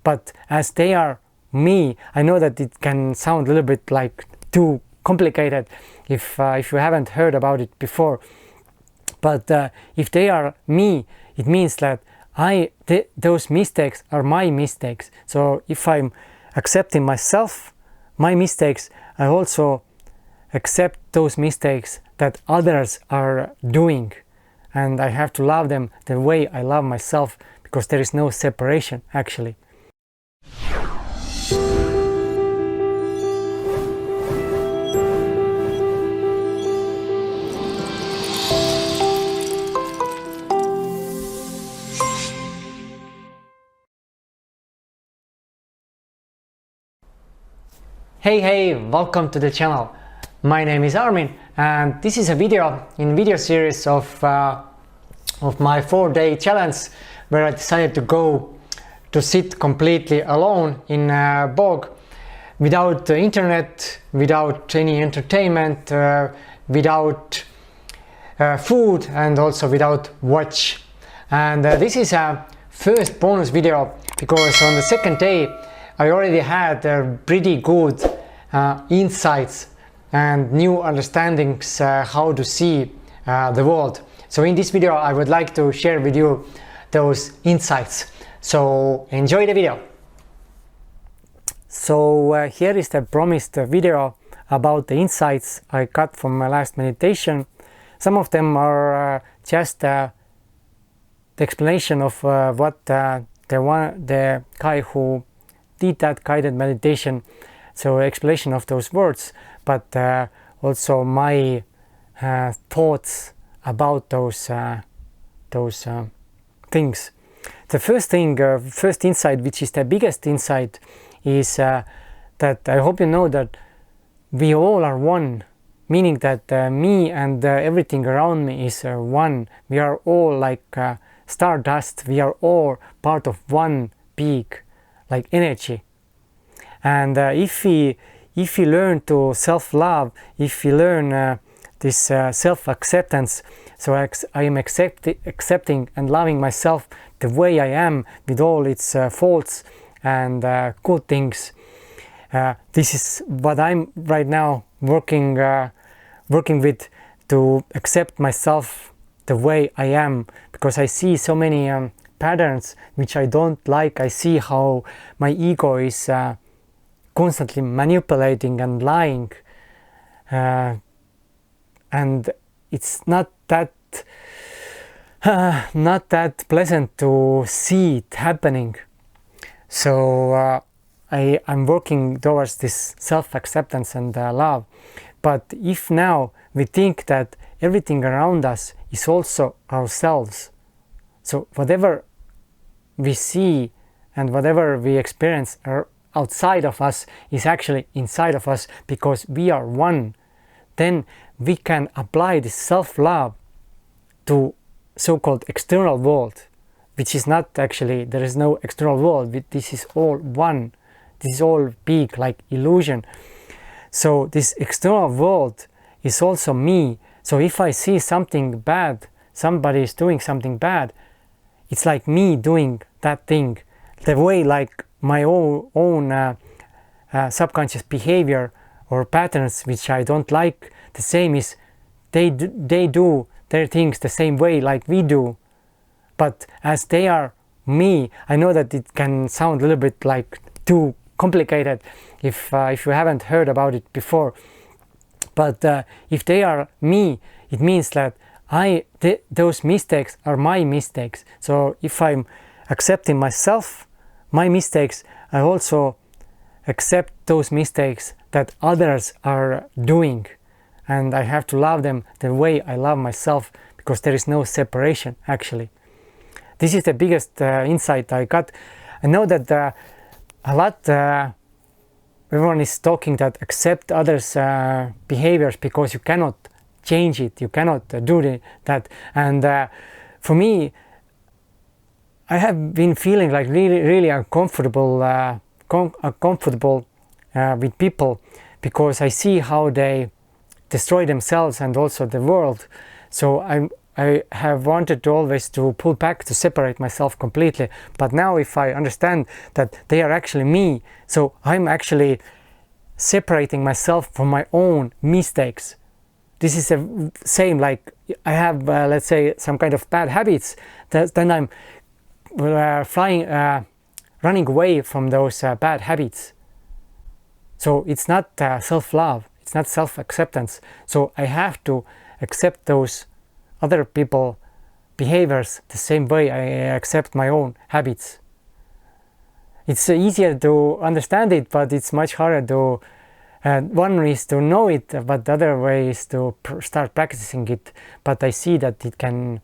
But as they are me, I know that it can sound a little bit like too complicated if you haven't heard about it before. But if they are me, it means that those mistakes are my mistakes. So if I'm accepting myself, my mistakes, I also accept those mistakes that others are doing, and I have to love them the way I love myself, because there is no separation actually. Hey, welcome to the channel. My name is Armin, and this is a video series of my 4-day challenge where I decided to sit completely alone in a bog, without internet, without any entertainment, without food, and also without watch. And this is a first bonus video because on the second day I already had pretty good insights and new understandings how to see the world. So in this video I would like to share with you those insights. So enjoy the video. So here is the promised video about the insights I got from my last meditation. Some of them are just the explanation of what the guy who did that guided meditation, so explanation of those words, but also my thoughts about those things. The first thing, first insight, which is the biggest insight, is that I hope you know that we all are one, meaning that me and everything around me is one. We are all like stardust. We are all part of one big like energy. And if we learn to self-love, if we learn this self-acceptance, so I am accepting and loving myself the way I am, with all its faults and good things. This is what I'm right now working with, to accept myself the way I am, because I see so many patterns which I don't like. I see how my ego is constantly manipulating and lying, and it's not that pleasant to see it happening. So I'm working towards this self-acceptance and love. But if now we think that everything around us is also ourselves, so whatever we see and whatever we experience outside of us is actually inside of us, because we are one, then we can apply this self-love to so-called external world, which is not actually, there is no external world. This is all one. This is all big like illusion. So this external world is also me. So if I see something bad, somebody is doing something bad, it's like me doing that thing. The way like my own subconscious behavior or patterns which I don't like, the same is they do their things the same way like we do. But as they are me, I know that it can sound a little bit like too complicated if you haven't heard about it before. But if they are me, it means that those mistakes are my mistakes. So if I'm accepting myself, my mistakes, I also accept those mistakes that others are doing, and I have to love them the way I love myself, because there is no separation actually. This is the biggest insight I got. I know that a lot everyone is talking that accept others behaviors, because you cannot change it, you cannot do that. And for me, I have been feeling like really uncomfortable with people, because I see how they destroy themselves and also the world. So I have wanted to always to pull back, to separate myself completely. But now if I understand that they are actually me, so I'm actually separating myself from my own mistakes. This is the same like I have, let's say, some kind of bad habits, then I'm running away from those bad habits. So it's not self-love, it's not self-acceptance. So I have to accept those other people behaviors the same way I accept my own habits. It's easier to understand it, but it's much harder to one is to know it, but the other way is to start practicing it. But I see that it can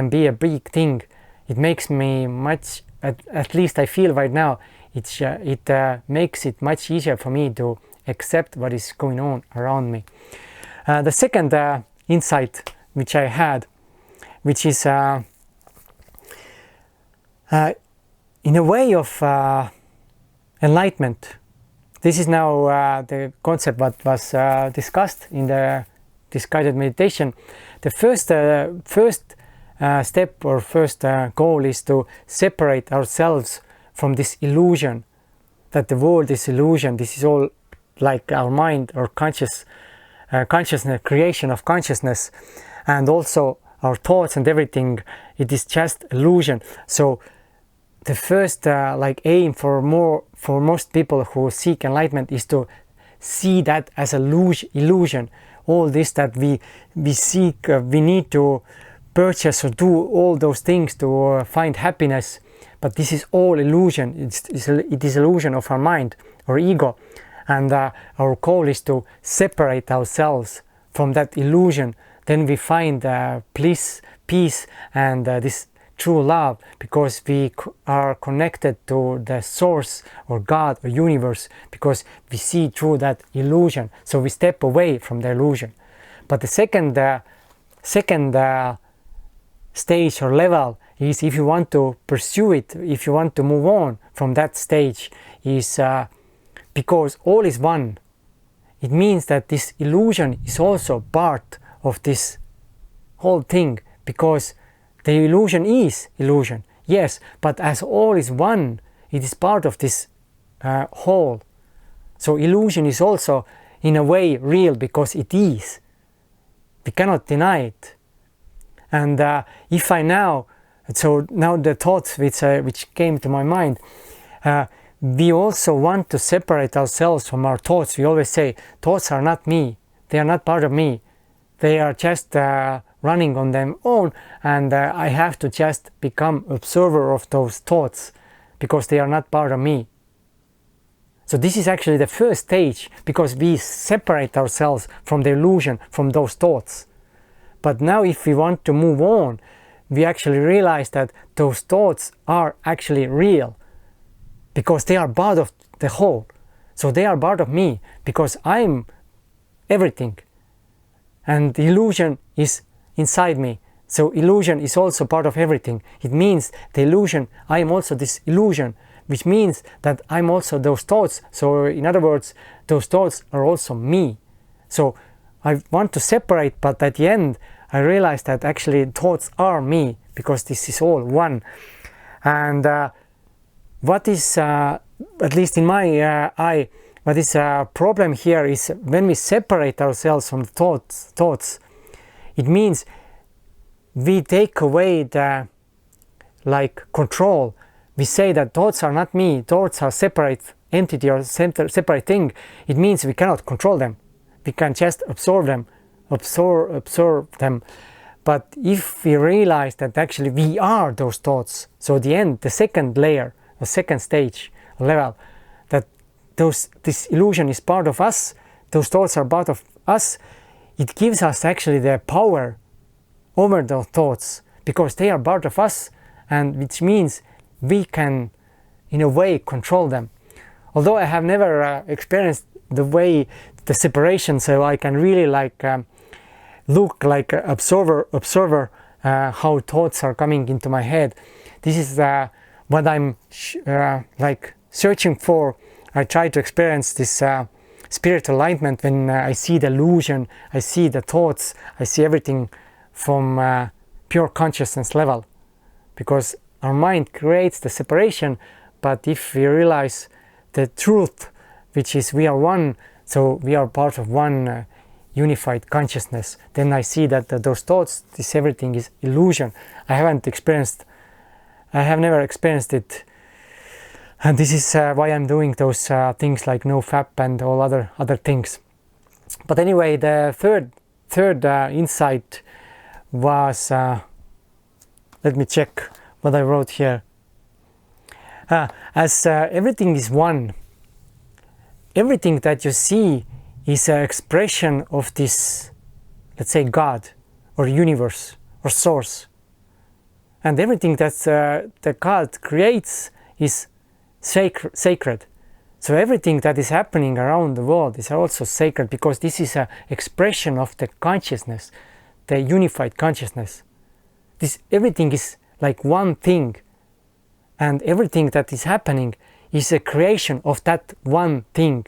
be a big thing. It makes me much, at least I feel right now, it makes it much easier for me to accept what is going on around me. The second insight which I had, which is in a way of enlightenment. This is now the concept that was discussed in this guided meditation. The first step or first goal is to separate ourselves from this illusion that the world is illusion. This is all like our mind or consciousness, creation of consciousness, and also our thoughts and everything. It is just illusion. So the first aim for most people who seek enlightenment is to see that as illusion. All this that we seek, we need to purchase or do all those things to find happiness, but this is all illusion. It is illusion of our mind or ego, and our goal is to separate ourselves from that illusion. Then we find bliss, peace, and this true love, because we are connected to the source or God or universe, because we see through that illusion. So we step away from the illusion. But the second stage or level is, if you want to pursue it, if you want to move on from that stage, is because all is one. It means that this illusion is also part of this whole thing, because the illusion is illusion, yes, but as all is one, it is part of this whole. So illusion is also in a way real, because it is. We cannot deny it. And if I now the thoughts which came to my mind, we also want to separate ourselves from our thoughts. We always say, thoughts are not me, they are not part of me, they are just running on their own, and I have to just become observer of those thoughts, because they are not part of me. So this is actually the first stage, because we separate ourselves from the illusion, from those thoughts. But now if we want to move on, we actually realize that those thoughts are actually real, because they are part of the whole. So they are part of me, because I'm everything, and the illusion is inside me. So illusion is also part of everything. It means the illusion, I am also this illusion, which means that I'm also those thoughts. So in other words, those thoughts are also me. So I want to separate, but at the end I realize that actually thoughts are me, because this is all one. And what is, at least in my eye, what is a problem here is when we separate ourselves from thoughts, it means we take away the control. We say that thoughts are not me, thoughts are separate entity or separate thing. It means we cannot control them. We can just absorb them. But if we realize that actually we are those thoughts, so the second layer, the second stage level, that this illusion is part of us, those thoughts are part of us, it gives us actually the power over those thoughts, because they are part of us, and which means we can in a way control them. Although I have never experienced the separation, so I can really look like an observer how thoughts are coming into my head. This is what I'm searching for. I try to experience this spiritual enlightenment when I see the illusion, I see the thoughts, I see everything from pure consciousness level, because our mind creates the separation. But if we realize the truth, which is we are one, so we are part of one unified consciousness, then I see that those thoughts, this everything is illusion. I have never experienced it, and this is why I'm doing those things like no FAP and all other things. But anyway, the third insight was, let me check what I wrote here. As everything is one, everything that you see is an expression of this, let's say, God or universe or source. And everything that God creates is sacred. So everything that is happening around the world is also sacred, because this is an expression of the consciousness, the unified consciousness. Everything is like one thing, and everything that is happening is a creation of that one thing.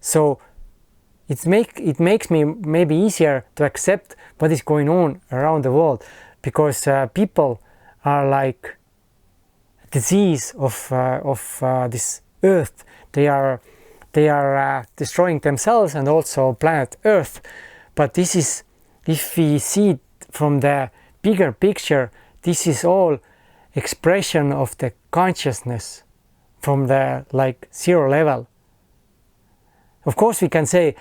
So it makes me maybe easier to accept what is going on around the world, because people are like disease of this earth. They are destroying themselves and also planet Earth. But this is, if we see it from the bigger picture, this is all expression of the consciousness from the like zero level. Of course we can say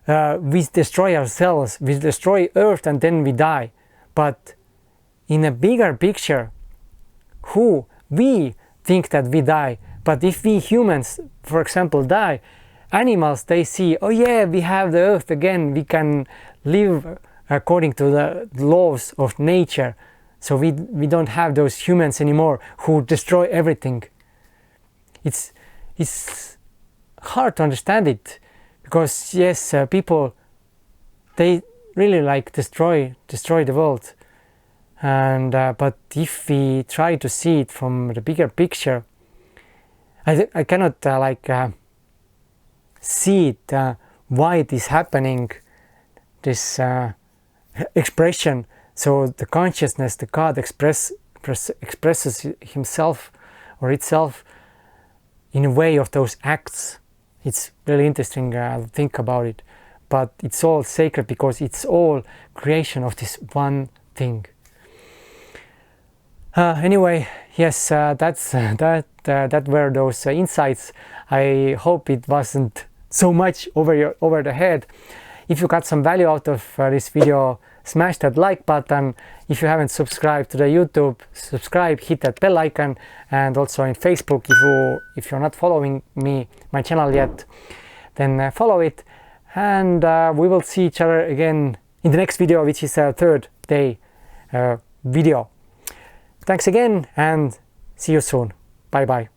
we destroy ourselves, we destroy Earth and then we die. But in a bigger picture, we think that we die. But if we humans, for example, die, animals, they see, oh yeah, we have the Earth again, we can live according to the laws of nature. So we don't have those humans anymore who destroy everything. It's hard to understand it, because yes, people, they really like destroy the world. And but if we try to see it from the bigger picture, I cannot see it, why it is happening, this expression. So the consciousness, the God expresses himself or itself in a way of those acts. It's really interesting to think about it, but it's all sacred because it's all creation of this one thing. Anyway, yes, that were those insights. I hope it wasn't so much over the head. If you got some value out of this video, smash that like button. If you haven't subscribed to the YouTube, subscribe, hit that bell icon, and also in Facebook, if you're not following my channel yet, then follow it. And we will see each other again in the next video, which is a third day video. Thanks again, and see you soon. Bye bye.